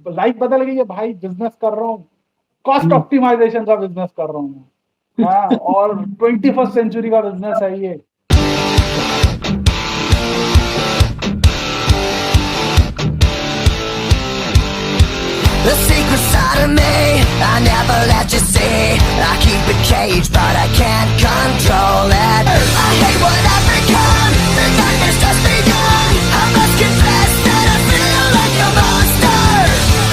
Life बदल गई है भाई, बिजनेस कर रहा हूँ, कॉस्ट ऑप्टिमाइजेशन का बिजनेस कर रहा हूँ मैं। हाँ, और 21st सेंचुरी का बिजनेस है ये। The secret side of me, I never let you see. I keep it caged, but I can't control it. I hate what I've become, the darkness just begun. I must confess that I feel like a monster.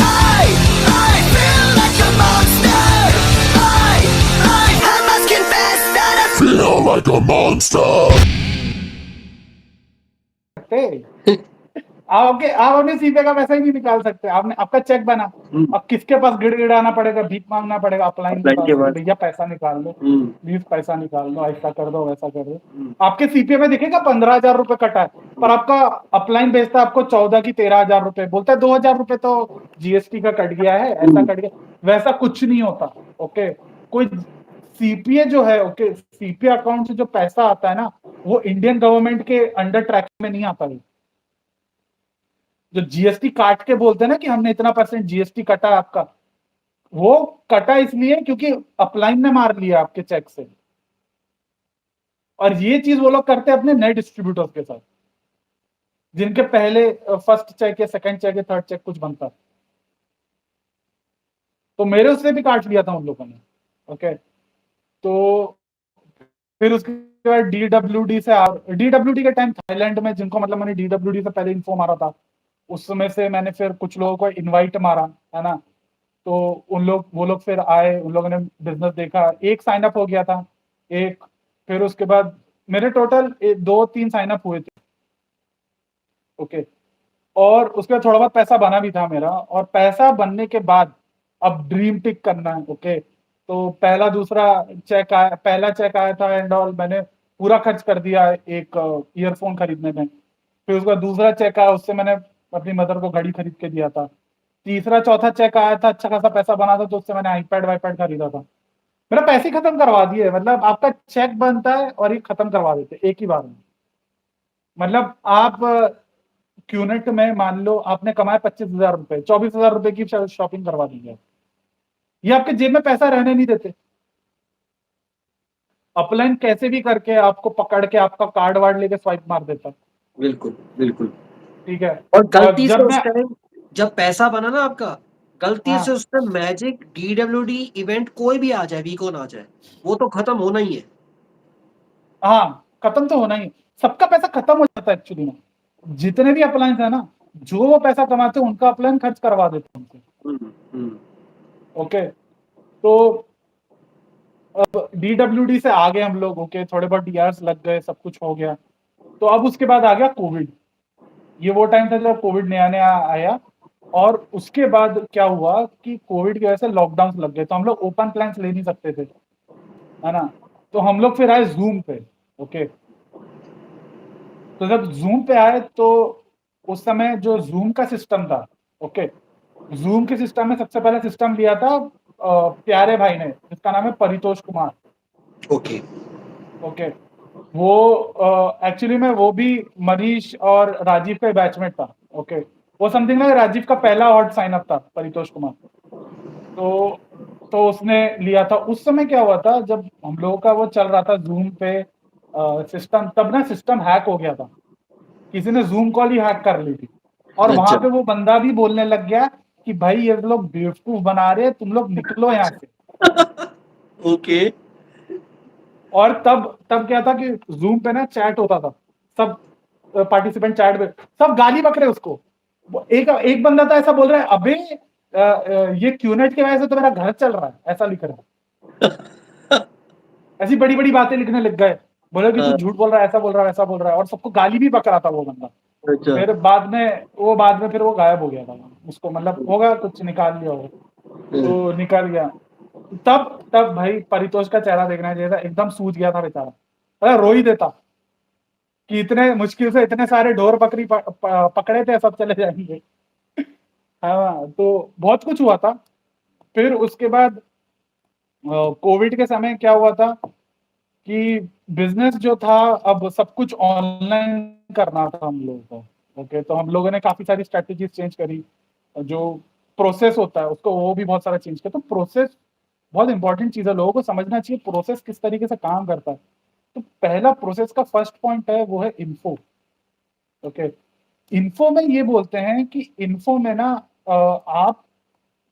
I feel like a monster. I must confess that I feel like a monster. आप अपने सीपे का पैसा ही नहीं निकाल सकते। आपने आपका check बना, अब किसके पास गिड़गिड़ाना पड़ेगा, भीख मांगना पड़ेगा अपलाइन के पास कि भैया पैसा निकाल दो, प्लीज पैसा निकाल दो, ऐसा कर दो वैसा कर दो। आपके सीपे में दिखेगा 15,000 रुपए कटा है, पर आपका अपलाइन भेजता है आपको 14 की 13,000 रुपए, बोलता है 2,000 रुपए तो जीएसटी का कट गया है, ऐसा कट गया। वैसा कुछ नहीं होता। ओके, कोई सीपीए जो है, ओके, सीपीए अकाउंट से जो पैसा आता है ना, वो इंडियन गवर्नमेंट के अंडर ट्रैक में नहीं आता है। जो जीएसटी काट के बोलते हैं ना कि हमने इतना % जीएसटी कटा है आपका, वो कटा इसलिए क्योंकि अपलाइन ने मार लिया आपके चेक से। और ये चीज वो लोग करते हैं अपने नए डिस्ट्रीब्यूटर्स के साथ, जिनके पहले फर्स्ट चेक या सेकंड चेक या थर्ड चेक कुछ बनता। तो मेरे उससे भी काट लिया था उन लोगों ने। ओके, तो फिर उसके बाद डीडब्ल्यूडी से, डीडब्ल्यूडी के टाइम थाईलैंड में जिनको मतलब मैंने डीडब्ल्यूडी से पहले इन्फो मारा था, उस समय से मैंने फिर कुछ लोगों को इनवाइट मारा, है ना। तो वो लोग फिर आए, उन लोगों ने बिजनेस देखा, एक साइन अप हो गया था एक। फिर उसके बाद मेरे टोटल 2-3 साइन अप हुए थे। ओके, और उसके बाद थोड़ा बहुत पैसा बना भी था मेरा, और पैसा बनने के बाद अब ड्रीम टिक करना है। ओके, तो पहला चेक आया था एंड ऑल, मैंने पूरा खर्च कर दिया एक ईयरफोन खरीदने में। फिर उसका दूसरा चेक आया, उससे मैंने अपनी मदर को घड़ी खरीद के दिया था। तीसरा चौथा चेक आया था, अच्छा खासा पैसा बना था, तो उससे मैंने आईपैड वाईपैड खरीदा था। मेरा पैसे खत्म करवा दिए, मतलब आपका चेक बनता है और ये खत्म करवा देते एक ही बार में। मतलब आप क्यूनेट में मान लो आपने कमाए 25,000 रुपए, 24,000 रुपए की शॉपिंग करवा दी है। ये आपके जेब में पैसा रहने नहीं देते। अपलाइन कैसे भी करके आपको पकड़ के आपका कार्ड वार्ड लेके स्वाइप मार देता। बिल्कुल बिल्कुल। ठीक है, और गलती से जब उस मैं टाइम जब पैसा बना ना आपका, गलती से हाँ उस टाइम मैजिक डीडब्ल्यूडी इवेंट कोई भी आ जाए, वीकॉन आ जाए, वो तो खत्म होना ही है। हाँ, खत्म तो होना ही, सबका पैसा खत्म हो जाता है एक्चुअली में। जितने भी अप्लायंस है ना, जो वो पैसा कमाते हैं उनका अप्लायंस खर्च करवा देते हैं उनसे। हम्म। ओके, तो अब डीडब्ल्यूडी से आ गए हम लोग। ओके, थोड़े बहुत डीआरस लग गए, सब कुछ हो गया। तो अब उसके बाद आ गया कोविड। ये वो टाइम था जब कोविड नया नया आया, और उसके बाद क्या हुआ कि कोविड की वजह से लॉकडाउन लग गए, तो हम लोग ओपन प्लान्स ले नहीं सकते थे, है ना। तो हम लोग फिर आए जूम पे। ओके, तो जब जूम पे आए तो उस समय जो जूम का सिस्टम था, ओके, जूम के सिस्टम में सबसे पहले सिस्टम लिया था प्यारे भाई ने, जिसका नाम है परितोष कुमार। ओके। ओके, वो एक्चुअली में वो भी मनीष और राजीव का बैचमेट था। ओके, वो समथिंग ना राजीव का पहला हॉट साइन अप था परितोष कुमार। तो उसने लिया था। उस समय क्या हुआ था, जब हम लोगों का वो चल रहा था जूम पे सिस्टम, तब ना सिस्टम हैक हो गया था। किसी ने जूम कॉल ही हैक कर ली थी, और वहां अच्छा। पे वो बंदा भी बोलने लग गया कि भाई ये लोग बेवकूफ बना रहे हैं, तुम लोग निकलो यहाँ से। ओके। और तब तब क्या था कि जूम पे ना चैट होता था, सब पार्टिसिपेंट चैट पे सब गाली बक रहे उसको। एक एक बंदा था ऐसा बोल रहा है, अबे ये क्यूनेट की वजह से तो मेरा घर चल रहा है, ऐसा लिख रहा है। ऐसी बड़ी बड़ी बातें लिखने लग गए, बोले कि तू झूठ बोल रहा है, ऐसा बोल रहा है, ऐसा बोल रहा है, और सबको गाली भी बक रहा था वो बंदा। अच्छा। फिर बाद में फिर वो गायब हो गया था, उसको मतलब होगा कुछ निकाल लिया होगा, तो निकल गया। तब भाई परितोष का चेहरा देखना चाहिए था, एकदम सूझ गया था बेचारा, अरे रो ही देता कि इतने मुश्किल से इतने सारे ढोर बकरी पकड़े थे, सब चले जाएंगे। हाँ, तो बहुत कुछ हुआ था। फिर उसके बाद कोविड के समय क्या हुआ था कि बिजनेस जो था, अब सब कुछ ऑनलाइन करना था हम लोगों को। ओके, तो हम लोगों ने काफी सारी स्ट्रेटेजीज चेंज करी, जो प्रोसेस होता है उसको वो भी बहुत सारा चेंज किया। तो प्रोसेस बहुत इंपॉर्टेंट चीज है, लोगों को समझना चाहिए प्रोसेस किस तरीके से काम करता है। तो पहला प्रोसेस का फर्स्ट पॉइंट है वो है इन्फो। ओके, इन्फो में ये बोलते हैं कि इन्फो में ना आप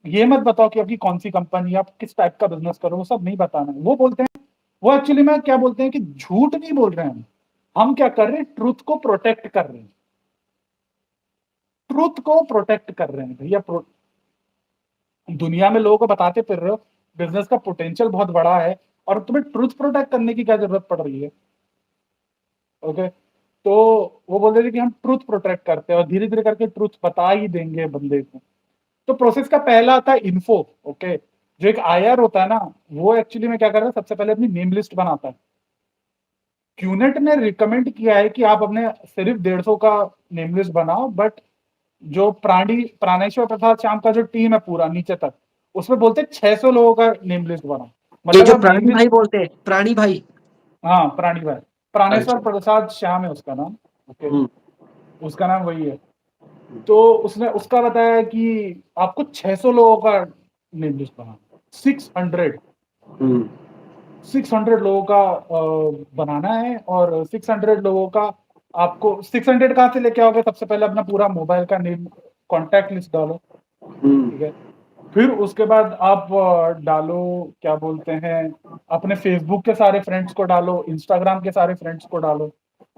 ये मत बताओ कि आपकी कौन सी कंपनी, आप किस टाइप का बिजनेस करो, वो सब नहीं बताना है। वो बोलते हैं, वो एक्चुअली में क्या बोलते हैं कि झूठ नहीं बोल रहे हैं हम क्या कर रहे हैं, ट्रुथ को प्रोटेक्ट कर रहे हैं। ट्रुथ को प्रोटेक्ट कर रहे हैं भैया। दुनिया में लोगों को बताते फिर रहे हो बिजनेस का पोटेंशियल बहुत बड़ा है और तुम्हें ट्रुथ प्रोटेक्ट करने की क्या जरूरत पड़ रही है। ओके, तो वो बोल रहे थे कि हम ट्रुथ प्रोटेक्ट करते हैं और धीरे धीरे करके ट्रुथ बता ही देंगे बंदे को। तो प्रोसेस का पहला आता है इन्फो। ओके, जो एक आईआर होता है ना, वो एक्चुअली में क्या करता है, सबसे पहले अपनी नेम लिस्ट बनाता है। क्यूनेट ने रिकमेंड किया है कि आप अपने सिर्फ 150 का नेम लिस्ट बनाओ, बट जो प्राणेश्वर प्रसाद श्याम का जो टीम है पूरा नीचे तक, उसमें बोलते हैं 600 लोगों का नेम लिस्ट बनाओ। ये मतलब जो आप प्राणी नेम भाई लिस्ट, बोलते हैं, प्राणी भाई। हाँ प्राणी भाई, प्राणेश्वर अच्छा। प्रसाद श्याम है उसका नाम। ओके, हम्म। उसका नाम वही है। तो उसने उसका बताया कि आपको 600 लोगों का नेम लिस्ट बनाना, 600 हम्म। 600 लोगों का बनाना है। और 600 लोगों का आपको 600 कहाँ से लेके आओगे, सबसे पहले अपना पूरा मोबाइल का नेम कॉन्टैक्ट लिस्ट डालो। ठीक है, फिर उसके बाद आप डालो, क्या बोलते हैं, अपने फेसबुक के सारे फ्रेंड्स को डालो, इंस्टाग्राम के सारे फ्रेंड्स को डालो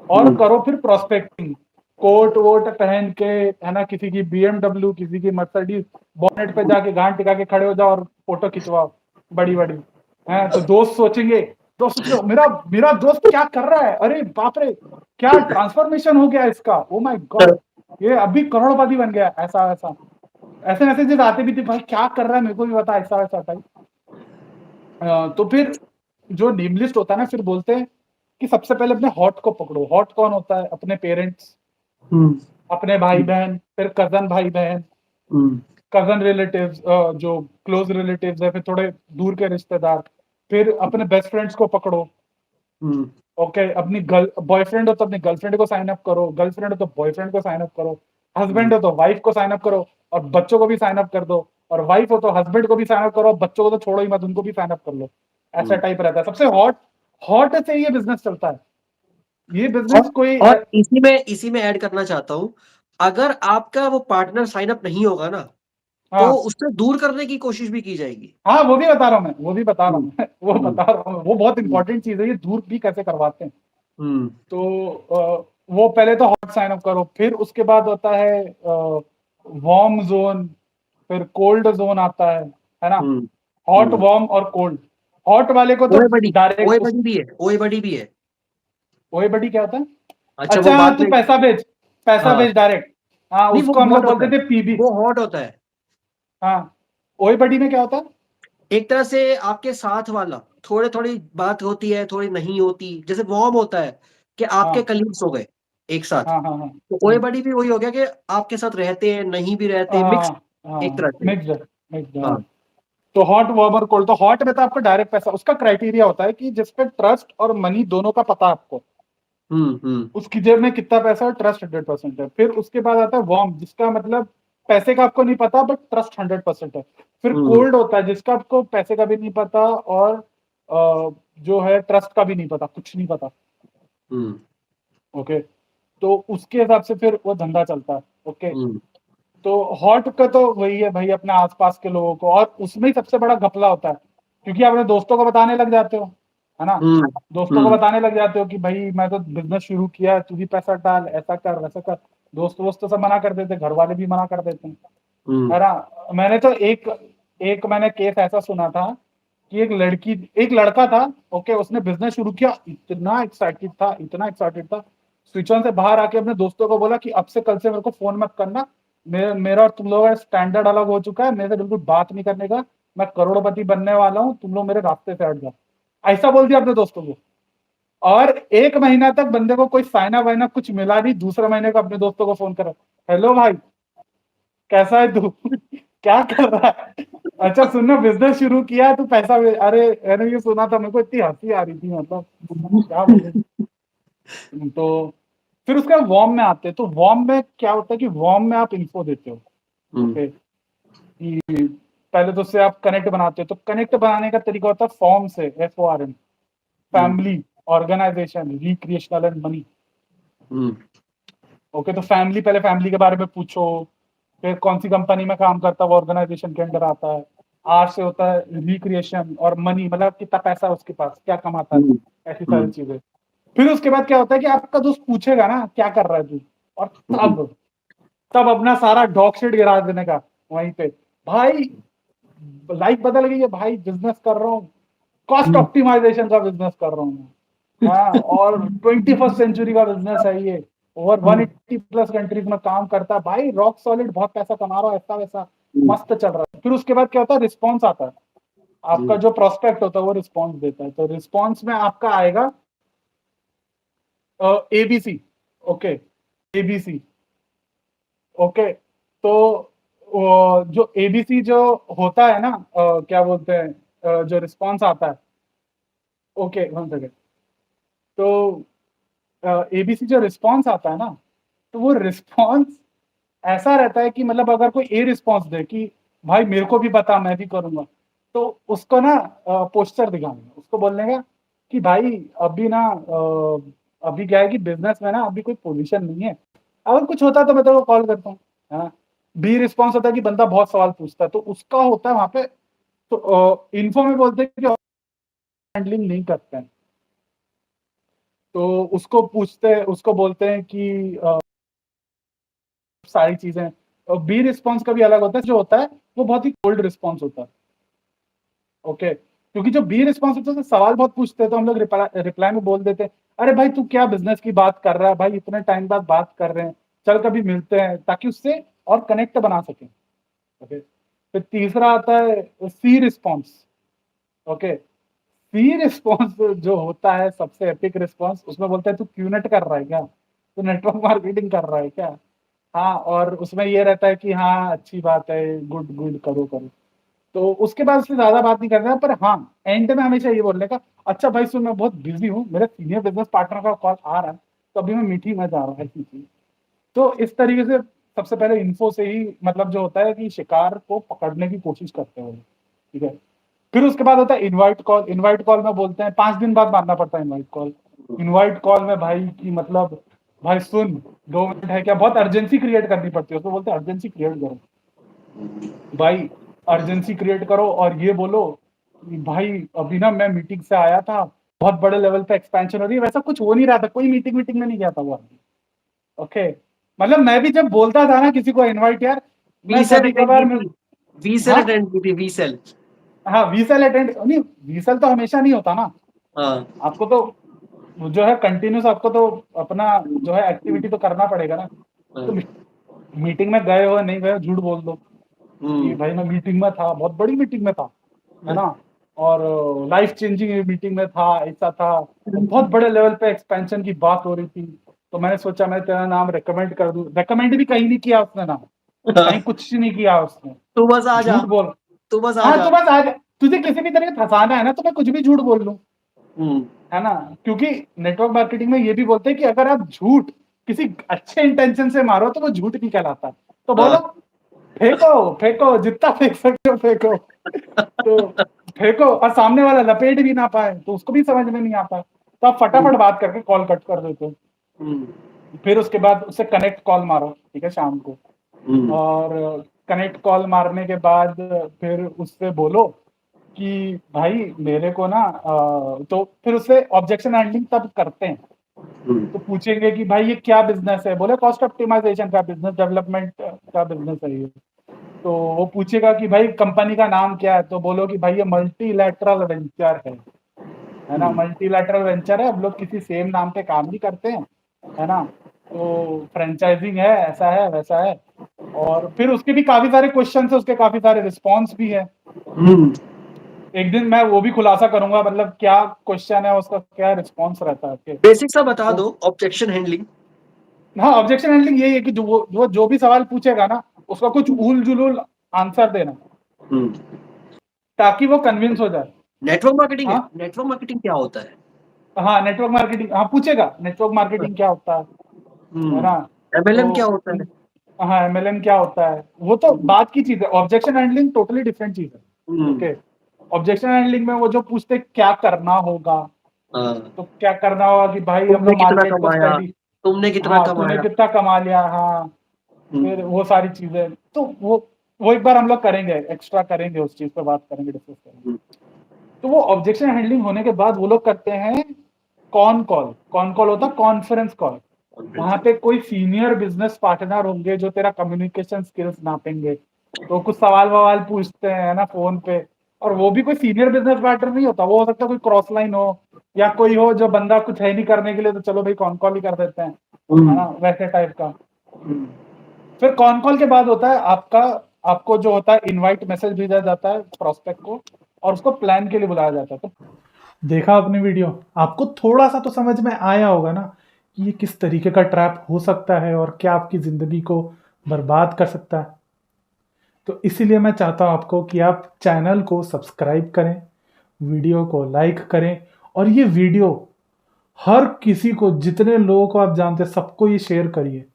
और करो फिर प्रोस्पेक्टिंग। कोट वोट पहन के, है ना, किसी की BMW, किसी की मर्सिडीज, बॉनेट पे जाके गांड टिका के खड़े हो जाओ और फोटो खिंचवाओ बड़ी बड़ी। है तो दोस्त सोचेंगे मेरा मेरा दोस्त क्या कर रहा है, अरे बाप रे क्या ट्रांसफॉर्मेशन हो गया इसका, ओ माय गॉड ये अभी करोड़पति बन गया, ऐसा ऐसा। ऐसे मैसेजेस आते भी थे, भाई क्या कर रहा है मेरे को भी बता, ऐसा ऐसा टाइप। तो फिर जो नेम लिस्ट होता है ना, फिर बोलते हैं कि सबसे पहले अपने हॉट को पकड़ो। हॉट कौन होता है, अपने पेरेंट्स, अपने भाई बहन, फिर कजन भाई बहन, कजन रिलेटिव्स, जो क्लोज रिलेटिव्स है, फिर थोड़े दूर के रिश्तेदार, फिर अपने बेस्ट फ्रेंड्स को पकड़ो। ओके, अपनी बॉयफ्रेंड हो तो अपनी गर्लफ्रेंड को साइन अप करो, गर्लफ्रेंड हो तो बॉयफ्रेंड को साइन अप करो, हस्बैंड हो तो वाइफ को साइन अप करो और बच्चों को भी साइन अप कर दो, और वाइफ हो तो हस्बैंड को भी साइन अप करो, बच्चों को तो छोड़ो ही मत, उनको भी साइन अप कर लो। ऐसा टाइप रहता है। सबसे हॉट हॉट से ये बिजनेस चलता है। ये बिजनेस कोई और इसी में ऐड करना चाहता हूँ, अगर आपका वो पार्टनर साइन अप नहीं होगा ना, तो हाँ उससे दूर करने की कोशिश भी की जाएगी। हाँ, वो भी बता रहा हूँ मैं, वो भी बता रहा हूँ मैं वो हम्म। बता रहा हूँ, वो बहुत इंपॉर्टेंट चीज है, ये दूर भी कैसे करवाते हैं। हम्म। तो वो पहले तो हॉट साइन अप करो, फिर उसके बाद होता है वार्म जोन, फिर कोल्ड जोन आता है ना। हॉट, वार्म और कोल्ड। हॉट वाले को तो ओए बड़ी, ओए डायरेक्ट बड़ी भी है, ओए बड़ी भी है। ओए बड़ी क्या होता है? अच्छा, वो अच्छा हाँ, बाद तू में। पैसा भेज, पैसा हाँ, भेज डायरेक्ट। हाँ, नहीं वो उसको हम लोग हॉट होता बोलते है, थे पीबी। वो हॉट होता है। हाँ, ओए बड़ी में क्या होता है? एक तरह से आपके साथ वाला, थोड़ी थोड़ी बात होती है, थोड़ी नहीं होती। जैसे वार्म होता है कि आपके हाँ कलीग्स हो गए एक साथ, हाँ हाँ हाँ तो ओए बड़ी भी वही हो गया कि आपके साथ रहते हैं, नहीं भी रहते, मिक्स हाँ एक हाँ, तरह से। मिक्स्ड मिक्स्ड, हाँ। हाँ। तो हॉट, वार्म और कोल्ड। तो हॉट में तो आपको डायरेक्ट पैसा, उसका क्राइटेरिया होता है कि जिसपे ट्रस्ट और मनी दोनों का पता है आपको, हम्म। उसकी जेब में कितना पैसा है, ट्रस्ट 100% है। फिर उसके बाद आता है वार्म, जिसका मतलब पैसे का आपको नहीं पता बट ट्रस्ट 100% है। फिर हम्म। कोल्ड होता है जिसका आपको पैसे का भी नहीं पता और जो है ट्रस्ट का भी नहीं पता, कुछ नहीं पता। हम्म। ओके, तो उसके हिसाब से फिर वो धंधा चलता है। ओके, हम्म। तो हॉट का तो वही है भाई, अपने आसपास के लोगों को, और उसमें ही सबसे बड़ा घपला होता है क्योंकि आप अपने दोस्तों को बताने लग जाते हो, है ना। हम्म। दोस्तों को बताने लग जाते हो कि भाई मैं तो बिजनेस शुरू किया है, तू भी पैसा डाल, ऐसा कर वैसा कर। दोस्त वोस्त तो सब मना कर देते, घर वाले भी मना कर देते हैं, हम्म। है ना। मैंने तो एक एक मैंने केस ऐसा सुना था कि एक लड़का था। ओके, उसने बिजनेस शुरू किया, इतना एक्साइटेड था, इतना एक्साइटेड था, स्विच ऑन से बाहर आके अपने दोस्तों को बोला कि अब से कल से मेरे को फोन मत करना, मेरा और तुम लोगों का स्टैंडर्ड अलग हो चुका है, मेरे से बिल्कुल बात नहीं करने का, मैं करोड़पति बनने वाला हूँ, तुम लोग मेरे रास्ते से हट जाओ। ऐसा बोल दिया अपने दोस्तों को। और 1 महीना तक बंदे को कोई साइना वाइना कुछ मिला नहीं। दूसरे महीने को अपने दोस्तों को फोन करा, हेलो भाई कैसा है तू क्या कर रहा है, अच्छा सुनना बिजनेस शुरू किया है, तू पैसा अरे मैंने ये सुना था, मेरे को इतनी हंसी आ रही थी, मतलब क्या बोले। तो फिर उसका वॉर्म में आते हैं। तो वॉर्म में क्या होता है कि वॉर्म में आप इन्फो देते हो। हम्म। ओके, कि पहले तो उससे आप कनेक्ट बनाते हो, तो कनेक्ट बनाने का तरीका होता है फॉर्म से, FORM, family, organization, recreational and money. Okay, तो फैमिली, पहले फैमिली के बारे में पूछो, फिर कौन सी कंपनी में काम करता है वो ऑर्गेनाइजेशन के अंदर आता है। आर से होता है रिक्रिएशन, और मनी मतलब कितना पैसा है उसके पास, क्या कमाता है, ऐसी सारी चीजें। फिर उसके बाद क्या होता है कि आपका दोस्त पूछेगा ना क्या कर रहा है तू, और तब अपना सारा डॉग शिट गिरा देने का वहीं पे, भाई लाइफ बदल गई है भाई, बिजनेस कर रहा हूँ, कॉस्ट ऑप्टिमाइजेशन का बिजनेस कर रहा हूँ। हाँ, और 21st सेंचुरी का बिजनेस है ये, ओवर 180 प्लस कंट्रीज में काम करता है भाई, रॉक सॉलिड, बहुत पैसा कमा रहा है, ऐसा वैसा मस्त चल रहा है। फिर उसके बाद क्या होता है, रिस्पॉन्स आता है, आपका जो प्रोस्पेक्ट होता है वो रिस्पॉन्स देता है। तो रिस्पॉन्स में आपका आएगा ABC। Okay, ABC। ओके, तो जो ABC जो होता है ना, क्या बोलते हैं, जो रिस्पॉन्स आता है, ओके वन सेकेंड, तो ABC जो रिस्पॉन्स आता है ना, तो वो रिस्पॉन्स ऐसा रहता है कि मतलब अगर कोई A रिस्पॉन्स दे कि भाई मेरे को भी पता, मैं भी करूंगा, तो उसको ना पोस्टर दिखाना, उसको बोलने का कि भाई अभी ना अभी क्या है कि बिजनेस में ना अभी कोई पोजीशन नहीं है, अगर कुछ होता तो मैं तेरे को कॉल करता हूँ, है ना। B रिस्पॉन्स होता है कि बंदा बहुत सवाल पूछता है, तो उसका होता है वहां पे, तो इन्फो में बोलते हैं कि हैंडलिंग नहीं करते हैं, तो उसको पूछते हैं, उसको बोलते हैं कि सारी चीजें। और B रिस्पॉन्स का भी अलग होता है, जो होता है वो बहुत ही कोल्ड रिस्पॉन्स होता है। ओके, क्योंकि जो B रिस्पॉन्स होता है सवाल बहुत पूछते हैं, तो हम लोग रिप्लाई में बोल देते हैं अरे भाई तू क्या बिजनेस की बात कर रहा है भाई, इतने टाइम बाद बात कर रहे हैं, चल कभी मिलते हैं, ताकि उससे और कनेक्ट बना सकें। ओके, फिर तीसरा आता है C response. Okay, C response जो होता है सबसे एपिक रिस्पॉन्स, उसमें बोलता है तू क्यूनेट कर रहा है क्या, तू नेटवर्क मार्केटिंग कर रहा है क्या। हाँ, और उसमें ये रहता है कि हाँ अच्छी बात है, गुड गुड, करो करो। तो उसके बाद उससे ज्यादा बात नहीं करना है, पर हाँ एंड में हमेशा ये बोलने का, अच्छा भाई सुन मैं बहुत बिजी हूँ, मेरे सीनियर बिजनेस पार्टनर का कॉल आ रहा है, तो अभी मैं मीटिंग में जा रहा हूँ, ऐसी चीज। तो इस तरीके से सबसे पहले इन्फो से ही मतलब जो होता है कि शिकार को पकड़ने की कोशिश करते हैं, ठीक है। फिर उसके बाद होता है इनवाइट कॉल। इनवाइट कॉल में बोलते हैं 5 दिन बाद मारना पड़ता है इनवाइट कॉल। इनवाइट कॉल में भाई की मतलब, भाई सुन 2 मिनट है क्या, बहुत अर्जेंसी क्रिएट करनी पड़ती है, उसको बोलते हैं अर्जेंसी क्रिएट करो भाई, अर्जेंसी क्रिएट करो और ये बोलो कि भाई अभी ना मैं मीटिंग से आया था, बहुत बड़े लेवल पे एक्सपेंशन हो रही है, वैसा कुछ हो नहीं रहा था, कोई मीटिंग में नहीं गया था वो। ओके, मतलब मैं भी जब बोलता था ना किसी को इनवाइट यार, मैं वीसेल कभी अटेंड कभार की थी, वीसेल हाँ अटेंड की थी, वीसेल। हाँ, वीसेल अटेंड नहीं, वीसेल तो हमेशा नहीं होता ना, हाँ आपको तो जो है कंटिन्यूस, आपको तो अपना जो है एक्टिविटी तो करना पड़ेगा ना। तो मीटिंग में गए हो नहीं गए हो, झूठ बोल दो कि भाई मैं मीटिंग में था, बहुत बड़ी मीटिंग में था, है ना, और लाइफ चेंजिंग मीटिंग में था, ऐसा था, बहुत बड़े लेवल पे एक्सपेंशन की बात हो रही थी, तो मैंने सोचा मैं तेरा नाम रेकमेंड कर दूं। रेकमेंड भी कहीं नहीं किया उसने नाम, कहीं कुछ नहीं किया उसने, तू बस आ जा, झूठ बोल। तू बस आ हाँ जा। तो बस आज तुझे किसी भी तरह फंसाना है ना, तो मैं कुछ भी झूठ बोल लूं, हम्म, है ना। क्योंकि नेटवर्क मार्केटिंग में ये भी बोलते हैं कि अगर आप झूठ किसी अच्छे इंटेंशन से मारो तो वो झूठ नहीं कहलाता। तो बोलो, हाँ। फेंको फेंको, जितना फेंक सकते हो फेंको, तो फेंको, और सामने वाला लपेट भी ना पाए तो उसको भी समझ में नहीं आता, तो आप फटाफट बात करके कॉल कट कर देते हो। हम्म, फिर उसके बाद उससे कनेक्ट कॉल मारो, ठीक है, शाम को। हम्म, और कनेक्ट कॉल मारने के बाद फिर उससे बोलो कि भाई मेरे को ना तो फिर उससे ऑब्जेक्शन हैंडलिंग तब करते हैं, तो पूछेंगे कि भाई ये क्या बिजनेस है, बोले कॉस्ट ऑप्टिमाइजेशन का, बिजनेस डेवलपमेंट का बिजनेस है ये। तो वो पूछेगा कि भाई कंपनी का नाम क्या है, तो बोलो कि भाई ये मल्टीलैटरल वेंचर है ना, मल्टीलैटरल वेंचर है, हम लोग किसी सेम नाम पे काम नहीं करते हैं, है ना, तो फ्रेंचाइजिंग है, ऐसा है वैसा है। और फिर उसके भी काफी सारे क्वेश्चन है, उसके काफी सारे रिस्पॉन्स भी है। एक दिन मैं वो भी खुलासा करूंगा, मतलब क्या क्वेश्चन है उसका, क्या रिस्पॉन्स रहता है। बेसिक सा बता तो दो, ऑब्जेक्शन हैंडलिंग। हाँ, ऑब्जेक्शन हैंडलिंग यही है कि जो भी सवाल पूछेगा ना, उसका कुछ उल जुलूल आंसर देना, ताकि वो कन्विंस हो जाए। नेटवर्क मार्केटिंग है, हाँ नेटवर्क मार्केटिंग क्या होता है? हाँ, नेटवर्क मार्केटिंग, हाँ पूछेगा नेटवर्क मार्केटिंग क्या होता है ना। एमएलएम क्या तो होता है? हाँ MLM क्या होता है वो तो बात की चीज है, ऑब्जेक्शन हैंडलिंग टोटली डिफरेंट चीज है। ओके, ऑब्जेक्शन हैंडलिंग में वो जो पूछते क्या करना होगा, हाँ, तो क्या करना होगा कि भाई हम तुमने लोग कितना मार्केट को कमाया, स्टडी, तुमने कितना हाँ तूने कमाया। कितना कमा लिया, हाँ फिर हम्म, वो सारी चीजें, तो वो एक बार हम लोग करेंगे, एक्स्ट्रा करेंगे, उस चीज पे बात करेंगे, डिस्कस करेंगे। हम्म, तो वो ऑब्जेक्शन हैंडलिंग होने के बाद वो लोग करते हैं कॉन कॉल होता है कॉन्फ्रेंस कॉल। वहां पे कोई सीनियर बिजनेस पार्टनर होंगे जो तेरा कम्युनिकेशन स्किल्स नापेंगे, तो कुछ सवाल ववाल पूछते हैं ना फोन पे। और वो भी कोई सीनियर बिजनेस पार्टनर नहीं होता, वो हो सकता है कोई क्रॉस लाइन हो, या कोई हो जो बंदा कुछ है नहीं करने के लिए, तो चलो भाई कॉन कॉल ही कर देते हैं, है ना, वैसे टाइप का। हम्म, फिर कॉन कॉल के बाद होता है आपको जो होता है इनवाइट मैसेज भेजा जाता है प्रोस्पेक्ट को, और उसको प्लान के लिए बुलाया जाता है। तो देखा आपने वीडियो, आपको थोड़ा सा तो समझ में आया होगा ना कि ये किस तरीके का ट्रैप हो सकता है और क्या आपकी जिंदगी को बर्बाद कर सकता है। तो इसीलिए मैं चाहता हूं आपको कि आप चैनल को सब्सक्राइब करें, वीडियो को लाइक करें, और ये वीडियो हर किसी को, जितने लोगों को आप जानते हैं सबको ये शेयर करिए,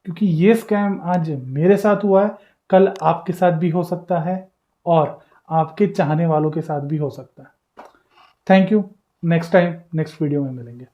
क्योंकि ये स्कैम आज मेरे साथ हुआ है, कल आपके साथ भी हो सकता है, और आपके चाहने वालों के साथ भी हो सकता है। Thank you. Next time next video में मिलेंगे।